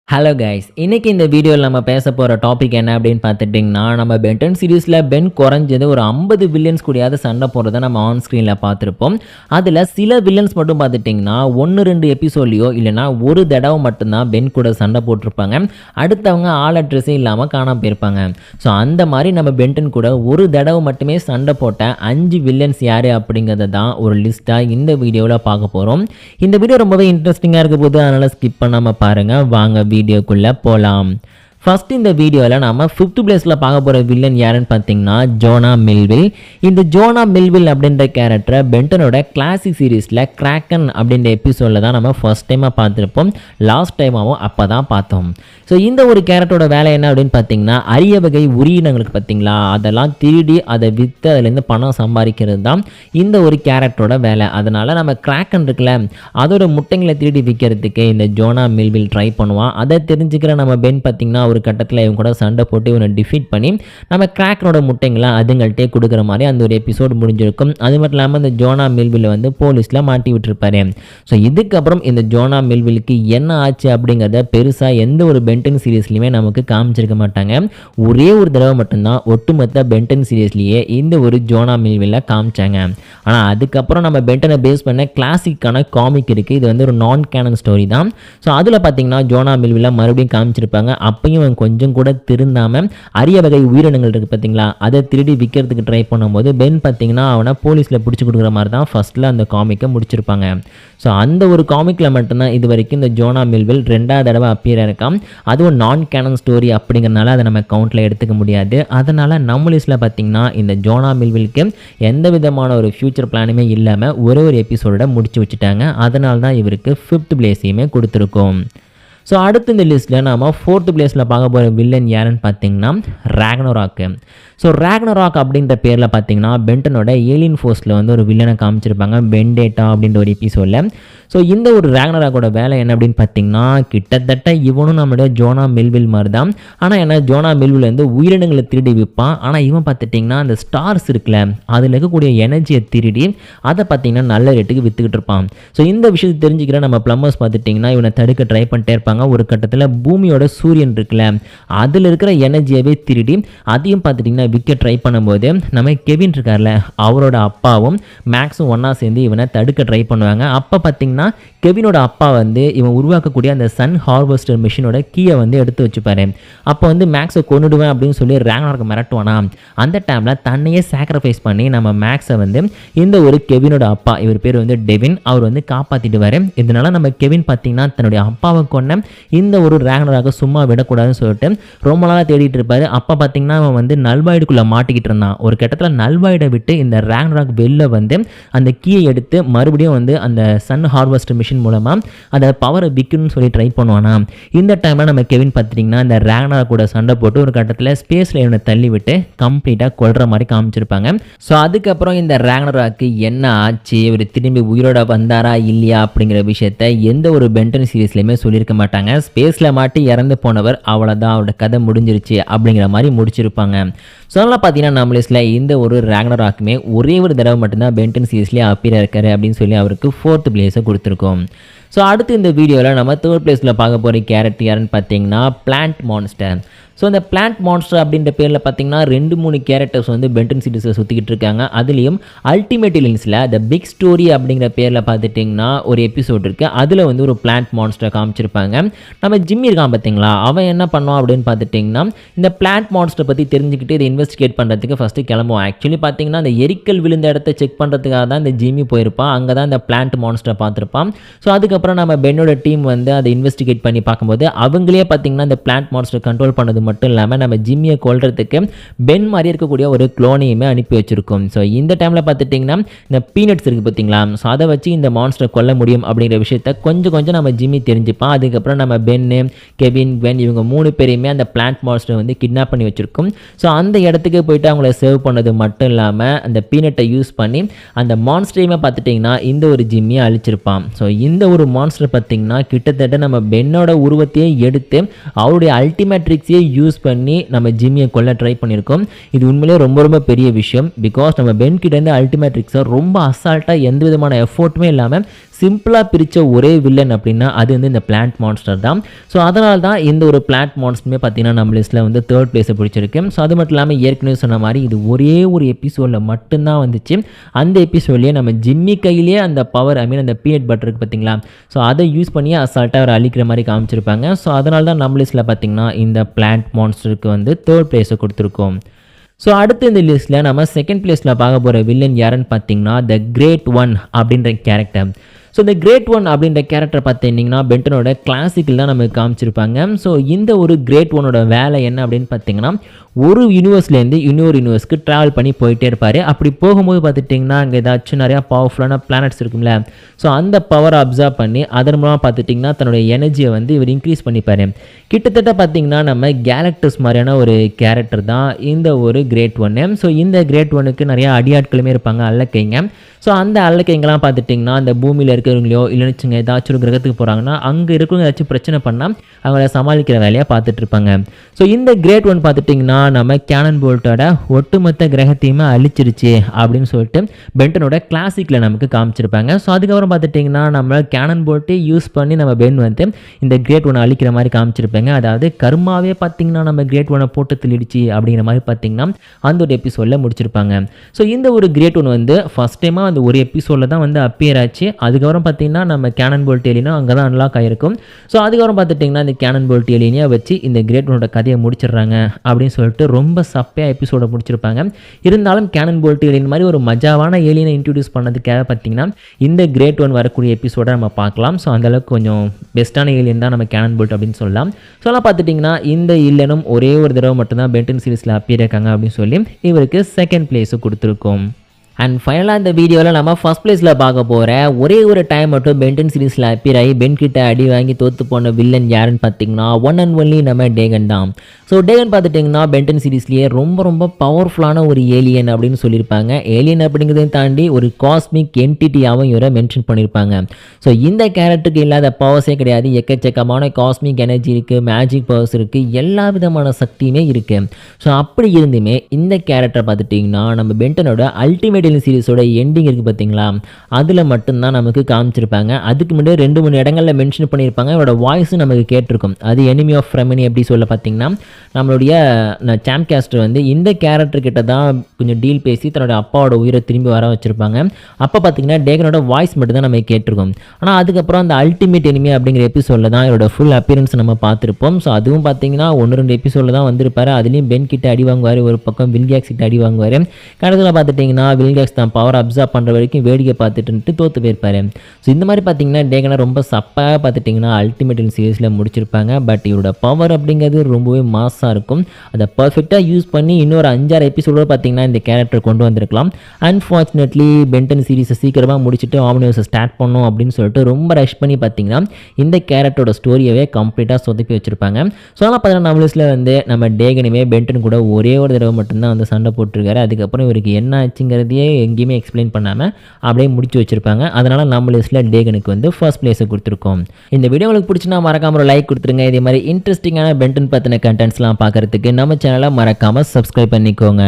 Hello guys, இன்னைக்கு இந்த வீடியோவில் நம்ம பேச போகிற டாபிக் என்ன அப்படின்னு பார்த்துட்டிங்கன்னா, நம்ம பென்டன் சீரீஸில் பென் குறைஞ்சது ஒரு 50 வில்லன்ஸ் கூடயாவது சண்டை போடுறத நம்ம ஆன் ஸ்க்ரீனில் பார்த்துருப்போம். அதில் சில வில்லன்ஸ் மட்டும் பார்த்துட்டிங்கன்னா 1-2 எபிசோட்லையோ இல்லைனா ஒரு தடவை மட்டும்தான் பென் கூட சண்டை போட்டிருப்பாங்க. அடுத்தவங்க ஆள் அட்ரஸே இல்லாமல் காணாமல் போயிருப்பாங்க. ஸோ அந்த மாதிரி நம்ம பென்டன் கூட ஒரு தடவை மட்டுமே சண்டை போட்ட 5 வில்லன்ஸ் யார் அப்படிங்கிறத தான் ஒரு லிஸ்ட்டாக இந்த வீடியோவில் பார்க்க போகிறோம். இந்த வீடியோ ரொம்பவே இன்ட்ரெஸ்டிங்காக இருக்க போது, அதனால் ஸ்கிப் பண்ணாமல் பாருங்கள். வாங்க வீடியோக்குள்ளே போகலாம். ஃபர்ஸ்ட் இந்த வீடியோவில் நம்ம 5th பிளேஸில் பார்க்க போகிற வில்லன் யாருன்னு பார்த்தீங்கன்னா ஜோனா மில்வில். இந்த ஜோனா மில்வில் அப்படின்ற கேரக்டரை பென்டனோட கிளாசிக் சீரீஸில் கிராக்கன் அப்படின்ற எபிசோடில் தான் நம்ம ஃபர்ஸ்ட் டைமாக பார்த்துருப்போம். லாஸ்ட் டைமாகவும் அப்போ தான் பார்த்தோம். ஸோ இந்த ஒரு கேரக்டரோட வேலை என்ன அப்படின்னு பார்த்தீங்கன்னா, அரிய வகை உயிரினங்களுக்கு பார்த்தீங்களா, அதெல்லாம் திருடி அதை விற்று அதுலேருந்து பணம் சம்பாதிக்கிறது தான் இந்த ஒரு கேரக்டரோட வேலை. அதனால் நம்ம கிராக்கன் இருக்குல்ல, அதோட முட்டைங்களை திருடி விற்கிறதுக்கு இந்த ஜோனா மில்வில் ட்ரை பண்ணுவான். அதை தெரிஞ்சுக்கிற நம்ம பென் பார்த்தீங்கன்னா ஒரு கட்டத்தில் இவங்க கூட சண்டை போட்டு இவனை டிஃபீட் பண்ணி நம்ம கிராக்கனோட முட்டைங்களை அதுங்கள்ட்டே கொடுக்குற மாதிரி அந்த ஒரு எபிசோடு முடிஞ்சிருக்கும். அது மட்டும் இல்லாமல் இந்த ஜோனா மில்வில் வந்து போலீஸில் மாட்டி விட்டுருப்பாரு. ஸோ இதுக்கப்புறம் இந்த ஜோனா மில்விலுக்கு என்ன ஆச்சு அப்படிங்கிறத பெருசாக எந்த ஒரு பென்டன் சீரீஸ்லையுமே நமக்கு காமிச்சிருக்க மாட்டாங்க. ஒரே ஒரு தடவை மட்டும்தான் ஒட்டுமொத்த பென்டன் சீரீஸ்லேயே இந்த ஒரு ஜோனா மில்வில் காமிச்சாங்க. ஆனால் அதுக்கப்புறம் நம்ம பென்டனை பேஸ் பண்ண கிளாசிக்கான காமிக் இருக்குது. இது வந்து ஒரு நான் கேனன் ஸ்டோரி தான். ஸோ அதில் பார்த்தீங்கன்னா ஜோனா மில்வில் மறுபடியும் காமிச்சிருப்பாங்க. அப்பையும் கொஞ்சம் கூட திருந்தாமல் அரிய வகை உயிரினங்கள் இருக்குது பார்த்தீங்களா, அதை திருடி விற்கிறதுக்கு ட்ரை பண்ணும்போது பென் பார்த்தீங்கன்னா அவனை போலீஸில் பிடிச்சி கொடுக்குற மாதிரி தான் ஃபஸ்ட்டில் அந்த காமிக்கை முடிச்சிருப்பாங்க. ஸோ அந்த ஒரு காமிக்கில் மட்டும்தான் இது வரைக்கும் இந்த ஜோனா மில்வில் 2வது தடவை அப்பியர் இருக்கான். அதுவும் நான் கேனன் ஸ்டோரி அப்படிங்கிறனால அதை நம்ம கவுண்டில் எடுத்துக்க முடியாது. அதனால் நம்ம லிஸ்ட்டில் பார்த்தீங்கன்னா இந்த ஜோனா மில்விலுக்கு எந்த விதமான ஒரு ஃப்யூச்சர் பிளானுமே இல்லாமல் ஒரு எபிசோட முடிச்சு வச்சுட்டாங்க. அதனால தான் இவருக்கு 5th பிளேஸையுமே கொடுத்துருக்கோம். ஸோ அடுத்து இந்த லிஸ்ட்டில் நாம் 4th பிளேஸில் பார்க்க போகிற வில்லன் யாருன்னு பார்த்தீங்கன்னா ராக்னராக். ஸோ ராக்னராக் அப்படின்ற பேரில் பார்த்தீங்கன்னா பென்டனோட ஏலியன் ஃபோர்ஸில் வந்து ஒரு வில்லனை காமிச்சிருப்பாங்க, வெண்டேட்டா அப்படின்ற ஒரு எபிசோடில். ஸோ இந்த ஒரு ராக்னராக்கோட வேலை என்ன அப்படின்னு பார்த்தீங்கன்னா, கிட்டத்தட்ட இவனும் நம்மளுடைய ஜோனா மில்வில் மாதிரி தான். ஆனால் என்ன, ஜோனா மில்வில் வந்து உயிரினங்களை திருடி விற்பான். ஆனால் இவன் பார்த்துட்டிங்கன்னா அந்த ஸ்டார்ஸ் இருக்குல்ல, அதில் இருக்கக்கூடிய எனர்ஜியை திருடி அதை பார்த்திங்கன்னா நல்ல ரேட்டுக்கு விற்றுக்கிட்டு இருப்பான். ஸோ இந்த விஷயத்தை தெரிஞ்சுக்கிற நம்ம ப்ளம்பர்ஸ் பார்த்துட்டிங்கன்னா இவனை தடுக்க ட்ரை பண்ணிட்டே இருப்பாங்க. ஒரு கட்டத்தில் பூமியோட சூரியன் இருக்குல்ல, அதில் இருக்கிற எனர்ஜியவே திருடி அதையும் பார்த்துட்டிங்கன்னா விற்க ட்ரை பண்ணும்போது நம்ம கெவின் இருக்கார்ல, அவரோட அப்பாவும் மேக்ஸும் ஒன்றா சேர்ந்து இவனை தடுக்க ட்ரை பண்ணுவாங்க. அப்போ பார்த்திங்கன்னா கெவினோட அப்பா வந்து இவன் உருவாக்கக்கூடிய அந்த சன் ஹார்வெஸ்டர் மிஷினோட கீயை வந்து எடுத்து வச்சுப்பாரு. அப்போ வந்து மேக்ஸை கொண்டுடுவேன் அப்படின்னு சொல்லி ராக்னராக் மிரட்டுவானா. அந்த டைமில் தன்னையே சாக்ரிஃபைஸ் பண்ணி நம்ம மேக்ஸை வந்து இந்த ஒரு கெவினோட அப்பா, இவர் பேர் வந்து டெவின், அவர் வந்து காப்பாற்றிடுவார். இதனால நம்ம கெவின் பார்த்திங்கன்னா தன்னுடைய அப்பாவை கொண்ட இந்த ஒரு ராக்னராக்கை சும்மா விடக்கூடாதுன்னு சொல்லிட்டு ரொம்ப நாளாக தேடிட்டு இருப்பார். அப்போ பார்த்திங்கன்னா அவன் வந்து நல்வாய்டுக்குள்ளே மாட்டிக்கிட்டு இருந்தான். ஒரு கட்டத்தில் நல்வாய்டை விட்டு இந்த ராக்னராக் வெளில வந்து அந்த கீயை எடுத்து மறுபடியும் வந்து அந்த சன் ஹார்வெஸ்டர் மிஷின் மூலமாக அதை பவரை விற்கணும்னு சொல்லி ட்ரை பண்ணுவானா. இந்த டைமில் நம்ம கெவின் பார்த்திங்கன்னா இந்த ராக்னராக் கூட சண்டை போட்டு ஒரு கட்டத்தில் ஸ்பேஸில் இவனை தள்ளி விட்டு கம்ப்ளீட்டாக கொல்ற மாதிரி காமிச்சிருப்பாங்க. ஸோ அதுக்கப்புறம் இந்த ராக்னராக்கு என்ன ஆச்சு, இவர் திரும்பி உயிரோட வந்தாரா இல்லையா அப்படிங்கிற விஷயத்த எந்த ஒரு பென்டன் சீரீஸ்லையுமே சொல்லியிருக்க மாட்டாங்க. ஸ்பேஸில் மாட்டி இறந்து போனவர், அவ்வளோதான், அவரோட கதை முடிஞ்சிருச்சு அப்படிங்கிற மாதிரி முடிச்சிருப்பாங்க. ஸோ அதனால் பார்த்தீங்கன்னா நம்ம லிஸ்ட்டில் இந்த ஒரு ராக்னராக்குமே ஒரே ஒரு தடவை மட்டும்தான் பென்டன் சீரீஸ்லேயே அப்பியர் இருக்காரு அப்படின்னு சொல்லி அவருக்கு 4th பிளேஸை கொடுத்துருக்கோம். ஸோ அடுத்து இந்த வீடியோவில் நம்ம 3rd பிளேஸில் பார்க்க போகிற கேரக்டர் யாருன்னு பார்த்தீங்கன்னா பிளான்ட் மான்ஸ்டர். ஸோ இந்த பிளான்ட் மான்ஸ்டர் அப்படின்ற பேரில் பார்த்தீங்கன்னா 2-3 கேரக்டர்ஸ் வந்து பென்டன் சீரீஸில் சுற்றிக்கிட்டு இருக்காங்க. அதுலேயும் அல்டிமேட் வில்லன்ஸில் த பிக் ஸ்டோரி அப்படிங்கிற பேரில் பார்த்துட்டிங்கன்னா ஒரு எபிசோட் இருக்குது. அதில் வந்து ஒரு பிளான்ட் மான்ஸ்டரை காமிச்சிருப்பாங்க. நம்ம ஜிம்மி இருக்கான் பார்த்தீங்களா, அவன் என்ன பண்ணுவான் அப்படின்னு பார்த்துட்டிங்கன்னா இந்த பிளான்ட் மான்ஸ்டரை பற்றி தெரிஞ்சுக்கிட்டு இதை இன்வெஸ்டிகேட் பண்ணுறதுக்கு ஃபஸ்ட்டு கிளம்புவான். ஆக்சுவலி பார்த்தீங்கன்னா அந்த எரிக்கல் விழுந்த இடத்த செக் பண்ணுறதுக்காக தான் இந்த ஜிம்மி போயிருப்பான். அங்கே தான் இந்த பிளான்ட் மான்ஸ்டரை பார்த்துருப்பான். ஸோ அதுக்கப்புறம் நம்ம பென்னோட டீம் வந்து அதை இன்வெஸ்டிகேட் பண்ணி பார்க்கும்போது அவங்களே பார்த்தீங்கன்னா இந்த பிளான்ட் மான்ஸ்டர் கண்ட்ரோல் பண்ணது மட்டும் இல்லாமல் நம்ம ஜிம்மியை கொல்றதுக்கு பென் மாதிரி இருக்கக்கூடிய ஒரு குளோனையுமே அனுப்பி வச்சிருக்கோம். ஸோ இந்த டைமில் பார்த்துட்டிங்கன்னா இந்த பீனட்ஸ் இருக்குது பார்த்தீங்களா, ஸோ அதை வச்சு இந்த மான்ஸ்டரை கொல்ல முடியும் அப்படிங்கிற விஷயத்த கொஞ்சம் நம்ம ஜிம்மி தெரிஞ்சுப்பான். அதுக்கப்புறம் நம்ம பென்னு, கெவின், வென் இவங்க 3 பேரையுமே அந்த பிளான்ட் மான்ஸ்டரை வந்து கிட்னாப் பண்ணி வச்சிருக்கோம். ஸோ அந்த இடத்துக்கு போயிட்டு அவங்கள சேவ் பண்ணது மட்டும் இல்லாமல் அந்த பீனட்டை யூஸ் பண்ணி அந்த மான்ஸ்டரையுமே பார்த்துட்டிங்கன்னா இந்த ஒரு ஜிம்மியை அழிச்சிருப்பான். ஸோ இந்த ஒரு மான்ஸ்டர் பார்த்திங்கன்னா கிட்டத்தட்ட நம்ம பென்னோட உருவத்தையே எடுத்து அவருடைய அல்டிமேட் ட்ரிக்ஸையே யூஸ் பண்ணி நம்ம ஜிம்மியை கொல்ல ட்ரை பண்ணியிருக்கோம். இது உண்மையிலேயே ரொம்ப பெரிய விஷயம். பிகாஸ் நம்ம பென் கிட்டேருந்து அல்டிமேட் ட்ரிக்ஸை ரொம்ப அசால்ட்டாக எந்த விதமான எஃபோர்ட்டுமே இல்லாமல் சிம்பிளாக பிரித்த ஒரே வில்லன் அப்படின்னா அது வந்து இந்த பிளான்ட் மான்ஸ்டர் தான். ஸோ அதனால தான் இந்த ஒரு பிளான்ட் மான்ஸ்டருமே பார்த்தீங்கன்னா நம்ம லிஸ்ட்டில் வந்து 3rd பிளேஸை பிடிச்சிருக்கு. ஸோ அது மட்டும் இல்லாமல் ஏற்கனவே சொன்ன மாதிரி இது ஒரே ஒரு எபிசோடில் மட்டும்தான் வந்துச்சு. அந்த எபிசோட்லேயே நம்ம ஜிம்மி கையிலேயே அந்த பவர் அந்த பீனட் பட்டர் இருக்குது பார்த்தீங்களா, ஸோ அதை யூஸ் பண்ணி அசால்ட்டாக அவர் அழிக்கிற மாதிரி காமிச்சிருப்பாங்க. ஸோ அதனால தான் நம்ம லிஸ்ட்டில் பார்த்தீங்கன்னா இந்த பிளான்ட் மான்ஸ்டருக்கு வந்து 3rd பிளேஸை கொடுத்துருக்கோம். ஸோ அடுத்து இந்த லிஸ்ட்டில் நம்ம 2nd பிளேஸில் பார்க்க போகிற வில்லன் யாருன்னு பார்த்தீங்கன்னா த கிரேட் ஒன் அப்படின்ற கேரக்டர். ஸோ இந்த கிரேட் ஒன் அப்படின்ற கேரக்டர் பார்த்தீங்கன்னா பென்டனோட கிளாசிக்கில் தான் நமக்கு காமிச்சிருப்பாங்க. ஸோ இந்த ஒரு கிரேட் ஒனோட வேலை என்ன அப்படின்னு பார்த்தீங்கன்னா ஒரு யூனிவர்ஸ்லேருந்து இன்னொரு யூனிவர்ஸ்க்கு ட்ராவல் பண்ணி போயிட்டே இருப்பார். அப்படி போகும்போது பார்த்துட்டிங்கன்னா அங்கே ஏதாச்சும் நிறையா பவர்ஃபுல்லான பிளானட்ஸ் இருக்கும்ல, ஸோ அந்த பவரை அப்சர்வ் பண்ணி அதன் மூலமாக பார்த்துட்டிங்கன்னா தன்னுடைய எனர்ஜியை வந்து இவர் இன்க்ரீஸ் பண்ணிப்பார். கிட்டத்தட்ட பார்த்திங்கன்னா நம்ம கேலக்டஸ் மாதிரியான ஒரு கேரக்டர் தான் இந்த ஒரு கிரேட் ஒன்று. ஸோ இந்த கிரேட் ஒனுக்கு நிறையா அடியாட்களுமே இருப்பாங்க, அல்லக்கைங்க. ஸோ அந்த அல்லக்கைங்கெல்லாம் பார்த்துட்டிங்கன்னா அந்த பூமியில் இருக்கிறவங்களையோ இல்லைன்னு ஏதாச்சும் ஒரு கிரகத்துக்கு போகிறாங்கன்னா அங்கே இருக்கிறவங்க ஏதாச்சும் பிரச்சனை பண்ணால் அவங்கள சமாளிக்கிற வேலையை பார்த்துட்டு இருப்பாங்க. ஸோ இந்த கிரேட் ஒன் பார்த்துட்டிங்கன்னா நம்ம கேனன் போல்ட்டோட ஒட்டுமொத்த கிரகத்தையுமே அழிச்சிருச்சு அப்படின்னு சொல்லிட்டு பென்டனோட கிளாசிக்கில் நமக்கு காமிச்சிருப்பாங்க. ஸோ அதுக்கப்புறம் பார்த்துட்டிங்கன்னா நம்ம கேனன் போல்ட்டே யூஸ் பண்ணி நம்ம பென் வந்து இந்த கிரேட் ஒன்னை அழிக்கிற மாதிரி காமிச்சிருப்பாங்க. அதாவது கர்மாவே பார்த்திங்கன்னா நம்ம கிரேட் ஒன்னை போட்டு திளிடுச்சு அப்படிங்கிற மாதிரி பார்த்திங்கன்னா அந்த ஒரு எபிசோடில் முடிச்சிருப்பாங்க. ஸோ இந்த ஒரு கிரேட் ஒன் வந்து ஃபஸ்ட் டைமாக அந்த ஒரு எபிசோடில் தான் வந்து அப்பியர் ஆச்சு. அதுக்கப்புறம் பார்த்திங்கன்னா நம்ம கேனன் போல்ட் ஏலியனும் அங்கே தான் அன்லாக் ஆகிருக்கும். ஸோ அதுக்கப்புறம் பார்த்துட்டிங்கன்னா இந்த கேனன் போல்ட் ஏலியனை வச்சு இந்த கிரேட் ஒனோட கதையை முடிச்சிடுறாங்க அப்படின்னு சொல்லிட்டு ரொம்ப சப்பையாக எபிசோடை முடிச்சிருப்பாங்க. இருந்தாலும் கேனன் போல்ட் ஏலியன் மாதிரி ஒரு மஜாவான ஏலியனை இன்ட்ரடியூஸ் பண்ணதுக்காக பார்த்திங்கன்னா இந்த கிரேட் ஒன் வரக்கூடிய எபிசோடை நம்ம பார்க்கலாம். ஸோ அந்தளவுக்கு கொஞ்சம் பெஸ்ட்டான ஏலியன் தான் நம்ம கேனன் போல்ட் அப்படின்னு சொல்லலாம். ஸோ அதெல்லாம் பார்த்துட்டிங்கன்னா இந்த இல்லனும் ஒரே ஒரு தடவை மட்டும்தான் பென்டன் சீரிஸில் அப்பியர் இருக்காங்க அப்படின்னு சொல்லி இவருக்கு 2nd பிளேஸு கொடுத்துருக்கோம். அண்ட் ஃபைனலாக இந்த வீடியோவில் நம்ம ஃபஸ்ட் பிளேஸில் பார்க்க போகிற ஒரே ஒரு டைம் மட்டும் பென்டன் சீரிஸில் அப்பியர் ஆகி பென் கிட்ட அடி வாங்கி தோற்று போன வில்லன் யாருன்னு பார்த்தீங்கன்னா ஒன் அண்ட் ஒன்லி நம்ம டேகன் தான். ஸோ டேகன் பார்த்துட்டிங்கன்னா பென்டன் சீரிஸ்லேயே ரொம்ப ரொம்ப பவர்ஃபுல்லான ஒரு ஏலியன் அப்படின்னு சொல்லியிருப்பாங்க. ஏலியன் அப்படிங்கிறதையும் தாண்டி ஒரு காஸ்மிக் என்டிட்டியாகவும் இவரை மென்ஷன் பண்ணியிருப்பாங்க. ஸோ இந்த கேரக்டருக்கு இல்லாத பவர்ஸே கிடையாது. எக்கச்சக்கமான காஸ்மிக் எனர்ஜி இருக்குது, மேஜிக் பவர்ஸ் இருக்குது, எல்லா விதமான சக்தியுமே இருக்குது. ஸோ அப்படி இருந்துமே இந்த கேரக்டர் பார்த்துட்டிங்கன்னா நம்ம பென்டனோட அல்டிமேட் சீரிஸோட எண்டிங் இருக்குது பார்த்தீங்களா, அதில் மட்டும்தான் நமக்கு காமிச்சிருப்பாங்க. அதுக்கு முன்னாடி 2-3 இடங்களில் மென்ஷன் பண்ணியிருப்பாங்க. இவரோட வாய்ஸும் நமக்கு கேட்டிருக்கும். அது எனிமி ஆஃப் ரெமினி எப்படி சொல்ல பார்த்தீங்கன்னா நம்மளுடைய சாம் கேஸ்டர் வந்து இந்த கேரக்டர் கிட்ட தான் கொஞ்சம் டீல் பேசி தன்னோட அப்பாவோட உயிரை திரும்பி வர வச்சுருப்பாங்க. அப்போ பார்த்தீங்கன்னா டேகனோட வாய்ஸ் மட்டும் தான் நம்ம கேட்டிருக்கோம். ஆனால் அதுக்கப்புறம் அந்த அல்டிமேட் எனிமி அப்படிங்கிற எபிசோடில் தான் இவரோட ஃபுல் அப்பியரன்ஸ் நம்ம பார்த்துருப்போம். ஸோ அதுவும் பார்த்தீங்கன்னா 1-2 எபிசோடில் தான் வந்திருப்பார். அதுலேயும் பென் கிட்ட அடி வாங்குவார், ஒரு பக்கம் வில்கேக்ஸ் கிட்ட அடி வாங்குவார். கடைசியில் பார்த்துட்டிங்கன்னா தான் பவர் அப்சர்வ் பண்ணுற வரைக்கும் வேடிக்கை பார்த்துட்டு தோற்று போயிருப்பார். ஸோ இந்த மாதிரி பார்த்தீங்கன்னா டேகனை ரொம்ப சப்பாக பார்த்துட்டிங்கன்னா அல்டிமேட் சீரிஸில் முடிச்சிருப்பாங்க. பட் இவரோட பவர் அப்படிங்கிறது ரொம்பவே மாஸாக இருக்கும். அதை பர்ஃபெக்டாக யூஸ் பண்ணி இன்னொரு 5-6 எபிசோட பார்த்தீங்கன்னா இந்த கேரக்டர் கொண்டு வந்திருக்கலாம். அன்ஃபார்ச்சுனேட்லி பென்டன் சீரிஸை சீக்கிரமாக முடிச்சுட்டு ஆம்னிவர்ஸை ஸ்டார்ட் பண்ணோம் அப்படின்னு சொல்லிட்டு ரொம்ப ரஷ் பண்ணி பார்த்தீங்கன்னா இந்த கேரக்டரோட ஸ்டோரியவே கம்ப்ளீட்டாக சொதப்பி வச்சுருப்பாங்க. ஸோ அதனால் பார்த்தீங்கன்னா நம்ம லிஸ்ட்டில் வந்து நம்ம டேகனுமே பென்டன் கூட ஒரே ஒரு தடவை மட்டும்தான் வந்து சண்டை போட்டிருக்காரு. அதுக்கப்புறம் இவருக்கு என்ன ஆச்சுங்கிறதையே எங்கேயுமே எக்ஸ்பிளைன் பண்ணாமல் அப்படியே முடிச்சு வச்சுருப்பாங்க. அதனால் நம்ம லிஸ்ட்டில் டேகனுக்கு வந்து ஃபர்ஸ்ட் பிளேஸை கொடுத்துருக்கோம். இந்த வீடியோ உங்களுக்கு பிடிச்சினா மறக்காமல் ஒரு லைக் கொடுத்துருங்க. இதே மாதிரி இன்ட்ரெஸ்டிங்கான பென்டன் பற்றின கண்டென்ட்ஸ்லாம் பார்க்குறதுக்கு நம்ம சேனலை மறக்காமல் சப்ஸ்கிரைப் பண்ணிக்கோங்க.